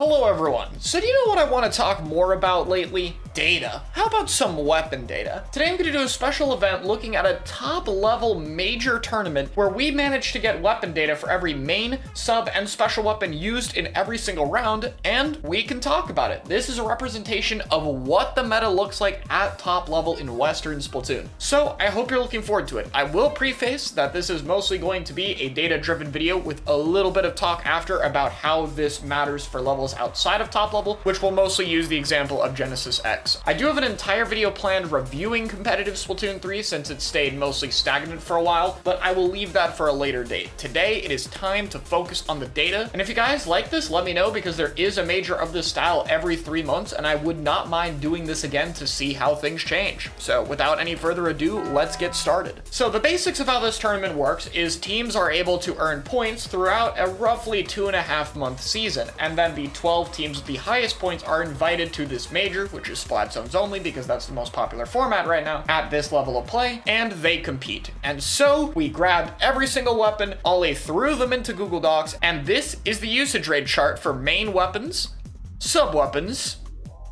Hello everyone. So do you know what I want to talk more about lately? Data. How about some weapon data? Today I'm going to do a special event looking at a top level major tournament where we managed to get weapon data for every main, sub, and special weapon used in every single round, and we can talk about it. This is a representation of what the meta looks like at top level in Western Splatoon. So I hope you're looking forward to it. I will preface that this is mostly going to be a data-driven video with a little bit of talk after about how this matters for levels outside of top level, which will mostly use the example of Genesis X. I do have an entire video planned reviewing competitive Splatoon 3 since it stayed mostly stagnant for a while, but I will leave that for a later date. Today, it is time to focus on the data, and if you guys like this, let me know because there is a major of this style every 3 months, and I would not mind doing this again to see how things change. So without any further ado, let's get started. So the basics of how this tournament works is teams are able to earn points throughout a roughly 2.5-month season, and then the 12 teams with the highest points are invited to this major, which is Splat Zones only because that's the most popular format right now at this level of play, and they compete. And so we grabbed every single weapon, Ollie threw them into Google Docs, and this is the usage rate chart for main weapons, sub weapons,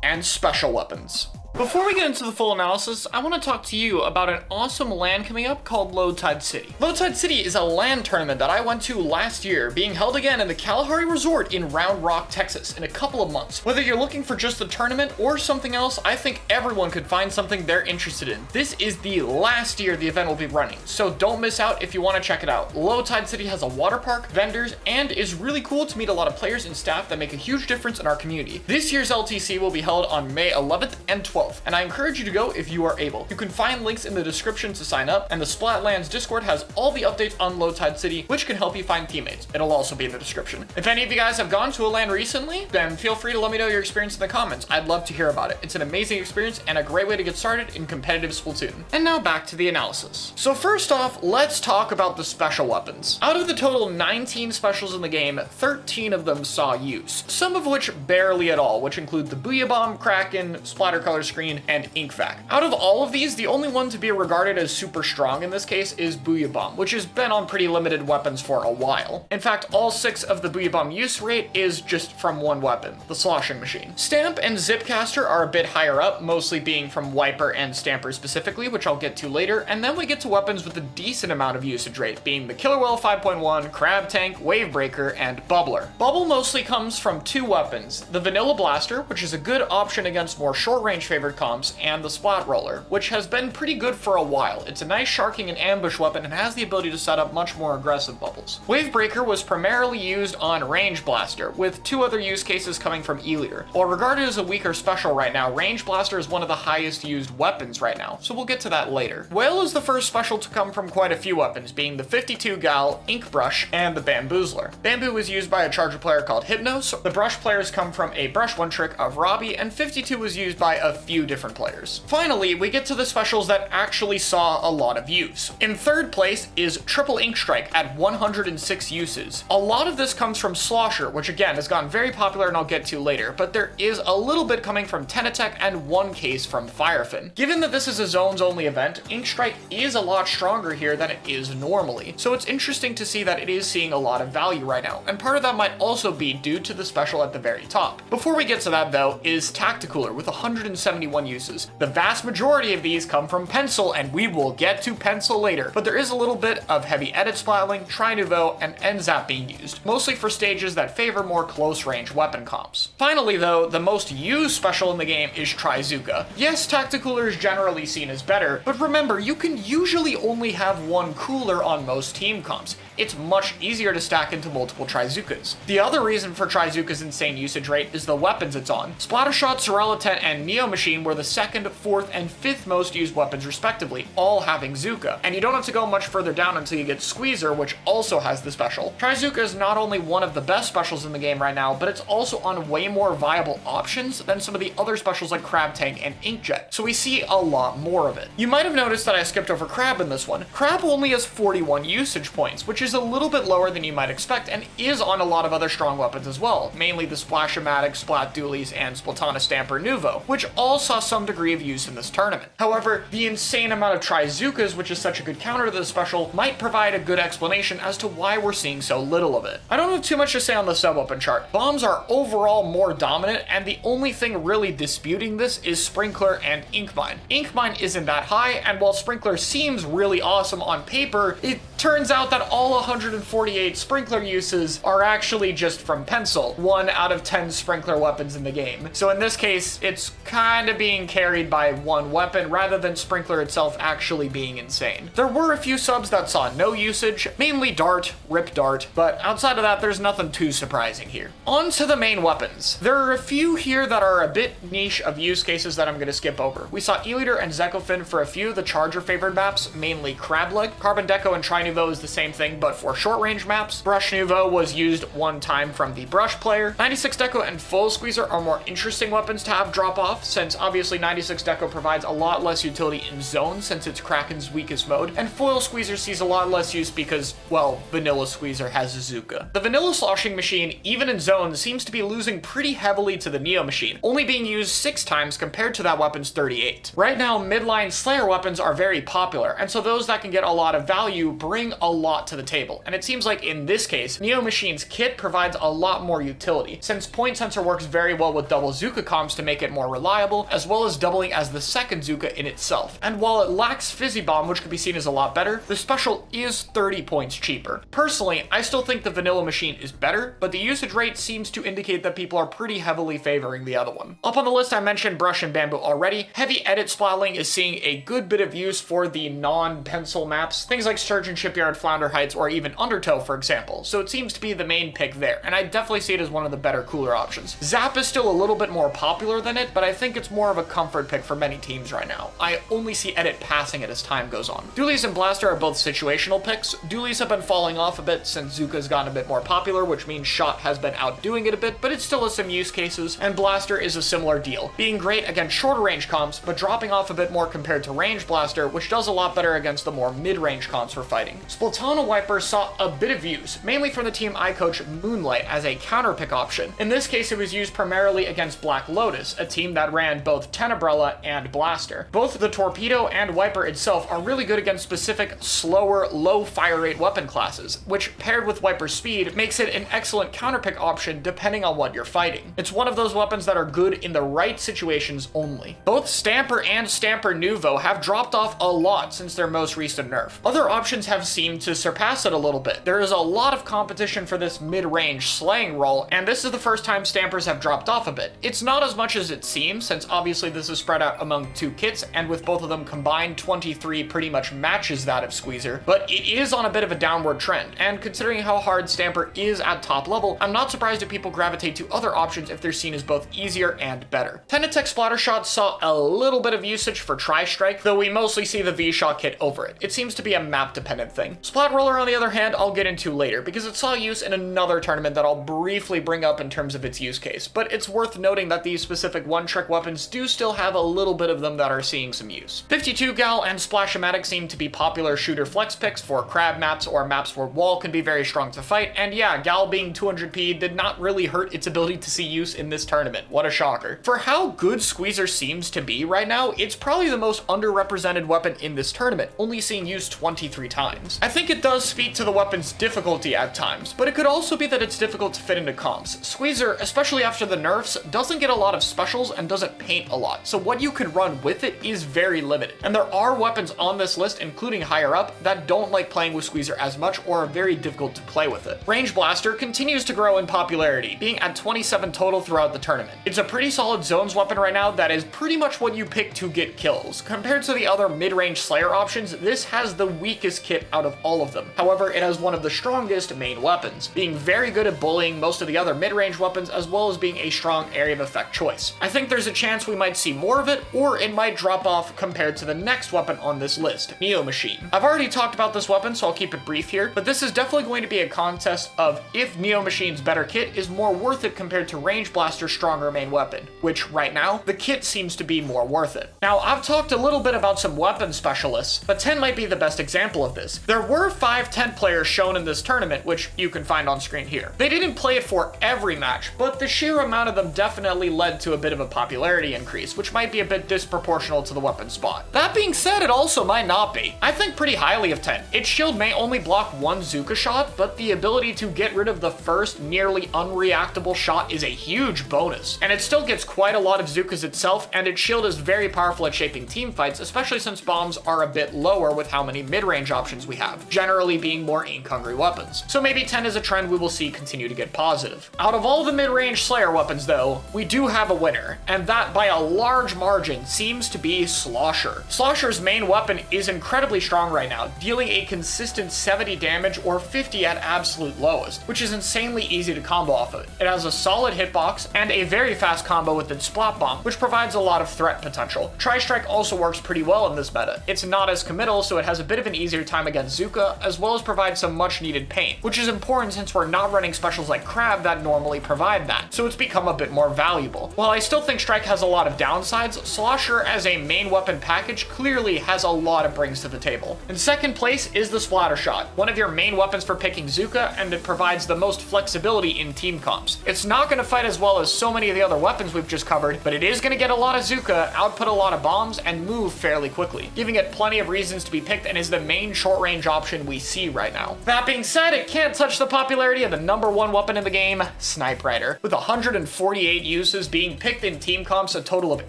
and special weapons. Before we get into the full analysis, I want to talk to you about an awesome LAN coming up called Low Tide City. Low Tide City is a LAN tournament that I went to last year, being held again in the Kalahari Resort in Round Rock, Texas in a couple of months. Whether you're looking for just the tournament or something else, I think everyone could find something they're interested in. This is the last year the event will be running, so don't miss out if you want to check it out. Low Tide City has a water park, vendors, and is really cool to meet a lot of players and staff that make a huge difference in our community. This year's LTC will be held on May 11th and 12th. And I encourage you to go if you are able. You can find links in the description to sign up, and the Splatlands Discord has all the updates on Low Tide City, which can help you find teammates. It'll also be in the description. If any of you guys have gone to a LAN recently, then feel free to let me know your experience in the comments. I'd love to hear about it. It's an amazing experience and a great way to get started in competitive Splatoon. And now back to the analysis. So first off, let's talk about the special weapons. Out of the total 19 specials in the game, 13 of them saw use, some of which barely at all, which include the Booyah Bomb, Kraken, Splatter Color Screen, and Ink Vac. Out of all of these, the only one to be regarded as super strong in this case is Booyah Bomb, which has been on pretty limited weapons for a while. In fact, all 6 of the Booyah Bomb use rate is just from one weapon, the Sloshing Machine. Stamp and Zipcaster are a bit higher up, mostly being from Wiper and Stamper specifically, which I'll get to later, and then we get to weapons with a decent amount of usage rate, being the Killer Whale 5.1, Crab Tank, Wavebreaker, and Bubbler. Bubble mostly comes from 2 weapons, the Vanilla Blaster, which is a good option against more short-range favored comps, and the Splat Roller, which has been pretty good for a while. It's a nice sharking and ambush weapon and has the ability to set up much more aggressive bubbles. Wavebreaker was primarily used on Range Blaster, with 2 other use cases coming from Elier. While regarded as a weaker special right now, Range Blaster is one of the highest used weapons right now, so we'll get to that later. Whale is the first special to come from quite a few weapons, being the 52 Gal, Ink Brush, and the Bamboozler. Bamboo was used by a Charger player called Hypnos, the Brush players come from a Brush one trick of Robbie, and 52 was used by a few different players. Finally, we get to the specials that actually saw a lot of use. In third place is Triple Ink Strike at 106 uses. A lot of this comes from Slosher, which again has gotten very popular and I'll get to later, but there is a little bit coming from Tenatech and 1 case from Firefin. Given that this is a zones only event, Ink Strike is a lot stronger here than it is normally, so it's interesting to see that it is seeing a lot of value right now, and part of that might also be due to the special at the very top. Before we get to that though, is Tacticooler with 171 uses. The vast majority of these come from Pencil, and we will get to Pencil later, but there is a little bit of heavy edit splatling, Tri Nouveau, and NZAP being used, mostly for stages that favor more close-range weapon comps. Finally though, the most used special in the game is Trizuka. Yes, Tacticooler is generally seen as better, but remember, you can usually only have 1 cooler on most team comps. It's much easier to stack into multiple Trizukas. The other reason for Trizuka's insane usage rate is the weapons it's on. Splattershot, Sorella 10, and Neo Machine were the 2nd, 4th, and 5th most used weapons respectively, all having Zuka. And you don't have to go much further down until you get Squeezer, which also has the special. Trizuka is not only one of the best specials in the game right now, but it's also on way more viable options than some of the other specials like Crab Tank and Inkjet, so we see a lot more of it. You might have noticed that I skipped over Crab in this one. Crab only has 41 usage points, which is a little bit lower than you might expect, and is on a lot of other strong weapons as well, mainly the Splash-O-Matic, Splat Dualies, and Splatana Stamper Nouveau, which all all saw some degree of use in this tournament. However, the insane amount of Trizookas, which is such a good counter to the special, might provide a good explanation as to why we're seeing so little of it. I don't have too much to say on the sub-weapon chart. Bombs are overall more dominant, and the only thing really disputing this is Sprinkler and Ink Mine. Ink Mine isn't that high, and while Sprinkler seems really awesome on paper, it turns out that all 148 Sprinkler uses are actually just from pencil, 1 out of 10 Sprinkler weapons in the game. So in this case, it's kind of being carried by one weapon rather than Sprinkler itself actually being insane. There were a few subs that saw no usage, mainly Dart, Rip Dart, but outside of that, there's nothing too surprising here. On to the main weapons. There are a few here that are a bit niche of use cases that I'm going to skip over. We saw E-Liter and Zekofin for a few of the Charger favored maps, mainly Crableg. Carbon Deco and Tri Nouveau is the same thing, but for short range maps. Brush Nouveau was used one time from the Brush player. 96 Deco and Foil Squeezer are more interesting weapons to have drop off, since obviously 96 Deco provides a lot less utility in zone since it's Kraken's weakest mode, and Foil Squeezer sees a lot less use because, well, Vanilla Squeezer has Zuzuka. The Vanilla Sloshing Machine, even in zone, seems to be losing pretty heavily to the Neo Machine, only being used 6 times compared to that weapon's 38. Right now, midline Slayer weapons are very popular, and so those that can get a lot of value bring a lot to the table, and it seems like in this case, Neo Machine's kit provides a lot more utility, since Point Sensor works very well with double Zuka comms to make it more reliable, as well as doubling as the second Zuka in itself. And while it lacks Fizzy Bomb, which could be seen as a lot better, the special is 30 points cheaper. Personally, I still think the Vanilla Machine is better, but the usage rate seems to indicate that people are pretty heavily favoring the other one. Up on the list, I mentioned Brush and Bamboo already. Heavy Edit Splatling is seeing a good bit of use for the non-pencil maps, things like Sturgeon Shipyard, Flounder Heights, or even Undertow, for example, so it seems to be the main pick there, and I definitely see it as one of the better, cooler options. Zap is still a little bit more popular than it, but I think it's more of a comfort pick for many teams right now. I only see Edit passing it as time goes on. Dualies and Blaster are both situational picks. Dualies have been falling off a bit since Zuka's gotten a bit more popular, which means Shot has been outdoing it a bit, but it still has some use cases, and Blaster is a similar deal, being great against shorter range comps, but dropping off a bit more compared to Range Blaster, which does a lot better against the more mid-range comps for fighting. Splatana Wiper saw a bit of use, mainly from the team I coach, Moonlight, as a counter pick option. In this case, it was used primarily against Black Lotus, a team that ran both Tenebrella and Blaster. Both the Torpedo and Wiper itself are really good against specific, slower, low fire rate weapon classes, which paired with Wiper's speed makes it an excellent counter pick option depending on what you're fighting. It's one of those weapons that are good in the right situations only. Both Stamper and Stamper Nouveau have dropped off a lot since their most recent nerf. Other options have seemed to surpass it a little bit. There is a lot of competition for this mid-range slaying role, and this is the first time Stampers have dropped off a bit. It's not as much as it seems, since obviously this is spread out among 2 kits, and with both of them combined, 23 pretty much matches that of Squeezer, but it is on a bit of a downward trend, and considering how hard Stamper is at top level, I'm not surprised if people gravitate to other options if they're seen as both easier and better. Tenatech Splattershot saw a little bit of usage for Tri-Strike, though we mostly see the V-Shot kit over it. It seems to be a map-dependent thing. Splat Roller, on the other hand, I'll get into later, because it saw use in another tournament that I'll briefly bring up in terms of its use case, but it's worth noting that these specific one-trick weapons do still have a little bit of them that are seeing some use. 52 Gal and Splash-O-Matic seem to be popular shooter flex picks for crab maps or maps where wall can be very strong to fight, and yeah, Gal being 200p did not really hurt its ability to see use in this tournament. What a shocker. For how good Squeezer seems to be right now, it's probably the most underrepresented weapon in this tournament, only seeing use 23 times. I think it does speak to the weapon's difficulty at times, but it could also be that it's difficult to fit into comps. Squeezer, especially after the nerfs, doesn't get a lot of specials and doesn't paint a lot, so what you can run with it is very limited. And there are weapons on this list, including higher up, that don't like playing with Squeezer as much or are very difficult to play with it. Range Blaster continues to grow in popularity, being at 27 total throughout the tournament. It's a pretty solid zones weapon right now that is pretty much what you pick to get kills. Compared to the other mid-range Slayer options, this has the weakest kit out of all of them. However, it has one of the strongest main weapons, being very good at bullying most of the other mid-range weapons as well as being a strong area of effect choice. I think there's a chance we might see more of it, or it might drop off compared to the next weapon on this list, Neo Machine. I've already talked about this weapon, so I'll keep it brief here, but this is definitely going to be a contest of if Neo Machine's better kit is more worth it compared to Range Blaster's stronger main weapon, which right now, the kit seems to be more worth it. Now, I've talked a little bit about some weapon specialists, but 10 might be the best example of this. There were 5 10 players shown in this tournament, which you can find on screen here. They didn't play it for every match, but the sheer amount of them definitely led to a bit of a popularity parry increase, which might be a bit disproportional to the weapon spot. That being said, it also might not be. I think pretty highly of 10. Its shield may only block one Zuka shot, but the ability to get rid of the first nearly unreactable shot is a huge bonus. And it still gets quite a lot of Zukas itself, and its shield is very powerful at shaping team fights, especially since bombs are a bit lower with how many mid-range options we have, generally being more ink-hungry weapons. So maybe 10 is a trend we will see continue to get positive. Out of all the mid-range Slayer weapons though, we do have a winner, and that by a large margin seems to be Slosher. Slosher's main weapon is incredibly strong right now, dealing a consistent 70 damage or 50 at absolute lowest, which is insanely easy to combo off of it. It has a solid hitbox and a very fast combo with its Splat Bomb, which provides a lot of threat potential. Tri-Strike also works pretty well in this meta. It's not as committal, so it has a bit of an easier time against Zuka, as well as provides some much needed pain, which is important since we're not running specials like Crab that normally provide that, so it's become a bit more valuable. While I still think Strike has a lot of downsides, Slosher as a main weapon package clearly has a lot it brings to the table. In second place is the Splatter Shot, one of your main weapons for picking Zuka, and it provides the most flexibility in team comps. It's not going to fight as well as so many of the other weapons we've just covered, but it is going to get a lot of Zuka, output a lot of bombs, and move fairly quickly, giving it plenty of reasons to be picked and is the main short-range option we see right now. That being said, it can't touch the popularity of the #1 weapon in the game, Snipe Rider, with 148 uses being picked in team comps a total of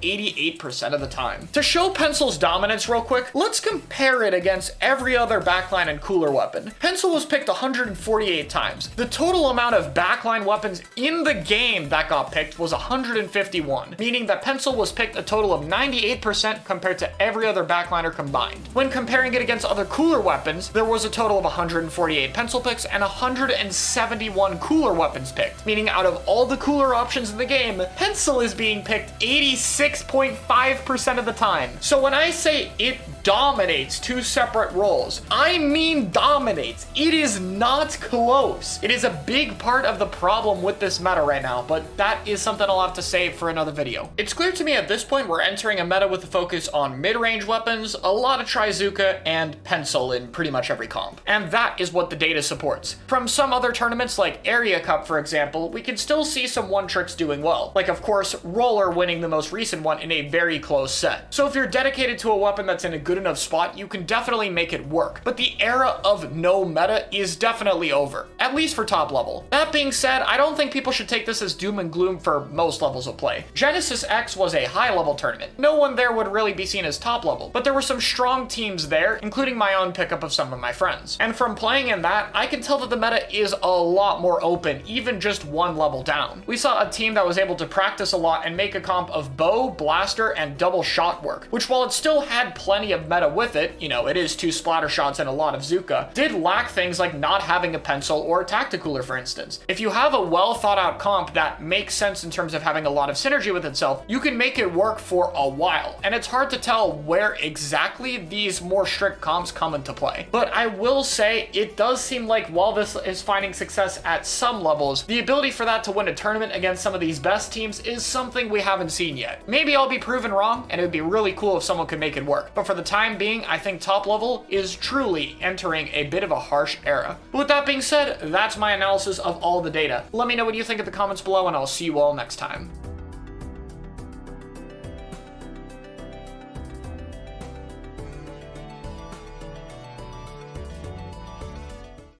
88% of the time. To show Pencil's dominance real quick, let's compare it against every other backline and cooler weapon. Pencil was picked 148 times. The total amount of backline weapons in the game that got picked was 151, meaning that Pencil was picked a total of 98% compared to every other backliner combined. When comparing it against other cooler weapons, there was a total of 148 Pencil picks and 171 cooler weapons picked, meaning out of all the cooler options in the game, Pencil is being picked 86.5% of the time. So when I say it dominates two separate roles, I mean dominates. It is not close. It is a big part of the problem with this meta right now, but that is something I'll have to save for another video. It's clear to me at this point we're entering a meta with a focus on mid-range weapons, a lot of Trizuka, and Pencil in pretty much every comp. And that is what the data supports. From some other tournaments like Area Cup, for example, we can still see some one-tricks doing well. Like, of course, Roller winning the most recent one in a very close set. So if you're dedicated to a weapon that's in a good enough spot, you can definitely make it work. But the era of no meta is definitely over, at least for top level. That being said, I don't think people should take this as doom and gloom for most levels of play. Genesis X was a high level tournament. No one there would really be seen as top level, but there were some strong teams there, including my own pickup of some of my friends. And from playing in that, I can tell that the meta is a lot more open, even just one level down. We saw a team that was able to practice a lot and make a comp of bow, blaster, and double shot work, which while it still had plenty of meta with it, you know, it is 2 splatter shots and a lot of Zuka, did lack things like not having a pencil or a tacticooler, for instance. If you have a well thought out comp that makes sense in terms of having a lot of synergy with itself, you can make it work for a while, and it's hard to tell where exactly these more strict comps come into play. But I will say, it does seem like while this is finding success at some levels, the ability for that to win a tournament against some of these best teams is something we haven't seen yet. Maybe I'll be proven wrong, and it would be really cool if someone could make it work. But for the time being, I think top level is truly entering a bit of a harsh era. But with that being said, that's my analysis of all the data. Let me know what you think in the comments below, and I'll see you all next time.